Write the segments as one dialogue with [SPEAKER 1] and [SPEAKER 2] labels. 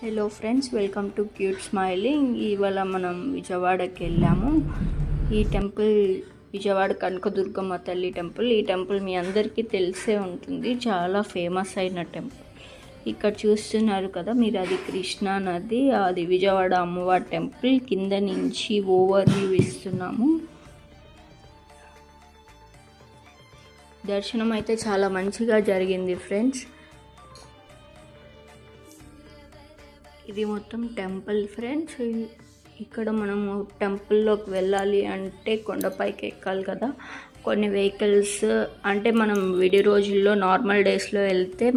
[SPEAKER 1] Hello friends, welcome to cute smiling. ఇవాళ మనం విజయవాడకి వెళ్ళాము. ఈ టెంపుల్ విజయవాడ కనకదుర్గమ్మ తల్లి టెంపుల్. ఈ టెంపుల్ మీ అందరికీ తెలిసే ఉంటుంది, చాలా ఫేమస్ అయిన టెంపుల్. ఇక్కడ చూస్తున్నారు కదా మీరు, అది కృష్ణా నది, అది విజయవాడ అమ్మవారి టెంపుల్. కింద నుంచి ఓవర్ వ్యూ ఇస్తున్నాము. దర్శనం అయితే చాలా మంచిగా జరిగింది ఫ్రెండ్స్. ఇది మొత్తం టెంపుల్ ఫ్రెండ్స్. ఇక్కడ మనము టెంపుల్లోకి వెళ్ళాలి అంటే కొండపైకి ఎక్కాలి కదా. కొన్ని వెహికల్స్ అంటే మనం విడి రోజుల్లో నార్మల్ డేస్లో వెళ్తే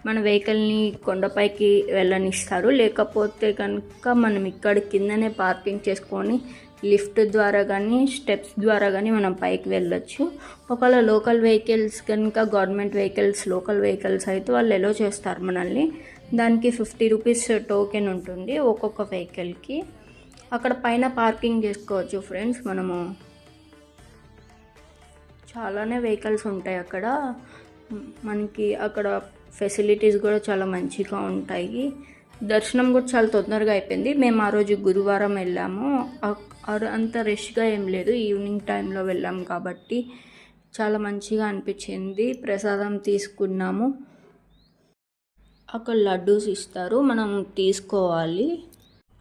[SPEAKER 1] మన వెహికల్ని కొండపైకి వెళ్ళనిస్తారు. లేకపోతే కనుక మనం ఇక్కడ కిందనే పార్కింగ్ చేసుకొని లిఫ్ట్ ద్వారా కానీ స్టెప్స్ ద్వారా కానీ మనం పైకి వెళ్ళొచ్చు. ఒకవేళ లోకల్ వెహికల్స్ కనుక గవర్నమెంట్ వెహికల్స్, లోకల్ వెహికల్స్ అయితే వాళ్ళు ఎలో చేస్తారు మనల్ని. దానికి 50 రూపీస్ టోకెన్ ఉంటుంది ఒక్కొక్క వెహికల్కి. అక్కడ పైన పార్కింగ్ చేసుకోవచ్చు ఫ్రెండ్స్. మనము చాలానే వెహికల్స్ ఉంటాయి అక్కడ. మనకి అక్కడ ఫెసిలిటీస్ కూడా చాలా మంచిగా ఉంటాయి. దర్శనం కూడా చాలా తొందరగా అయిపోయింది. మేము ఆ రోజు గురువారం వెళ్ళాము. అంత రష్గా ఏం లేదు, ఈవినింగ్ టైంలో వెళ్ళాము కాబట్టి చాలా మంచిగా అనిపించింది. ప్రసాదం తీసుకున్నాము. అక్కడ లడ్డూస్ ఇస్తారు, మనం తీసుకోవాలి.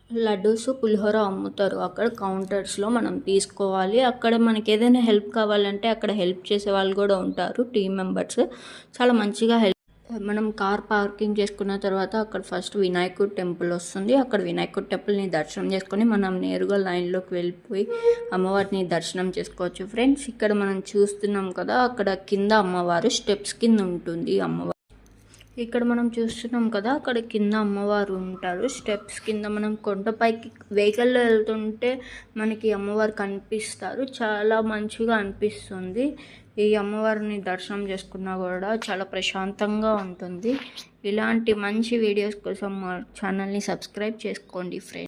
[SPEAKER 1] లడ్డూస్, పులిహోర అమ్ముతారు అక్కడ కౌంటర్స్లో, మనం తీసుకోవాలి. అక్కడ మనకి ఏదైనా హెల్ప్ కావాలంటే అక్కడ హెల్ప్ చేసే వాళ్ళు కూడా ఉంటారు, టీమ్ మెంబర్స్. చాలా మంచిగా మనం కార్ పార్కింగ్ చేసుకున్న తర్వాత అక్కడ ఫస్ట్ వినాయకుడు టెంపుల్ వస్తుంది. అక్కడ వినాయకుడు టెంపుల్ని దర్శనం చేసుకొని మనం నేరుగా లైన్లోకి వెళ్ళిపోయి అమ్మవారిని దర్శనం చేసుకోవచ్చు ఫ్రెండ్స్. ఇక్కడ మనం చూస్తున్నాం కదా, అక్కడ కింద అమ్మవారు స్టెప్స్ కింద ఉంటుంది అమ్మవారు. ఇక్కడ మనం చూస్తున్నాం కదా, అక్కడ కింద అమ్మవారు ఉంటారు స్టెప్స్ కింద. మనం కొండపైకి వెహికల్లో వెళ్తుంటే మనకి అమ్మవారు కనిపిస్తారు, చాలా మంచిగా అనిపిస్తుంది. ఈ అమ్మవారిని దర్శనం చేసుకున్నా కూడా చాలా ప్రశాంతంగా ఉంటుంది. ఇలాంటి మంచి వీడియోస్ కోసం మా ఛానల్ని సబ్స్క్రైబ్ చేసుకోండి ఫ్రెండ్స్.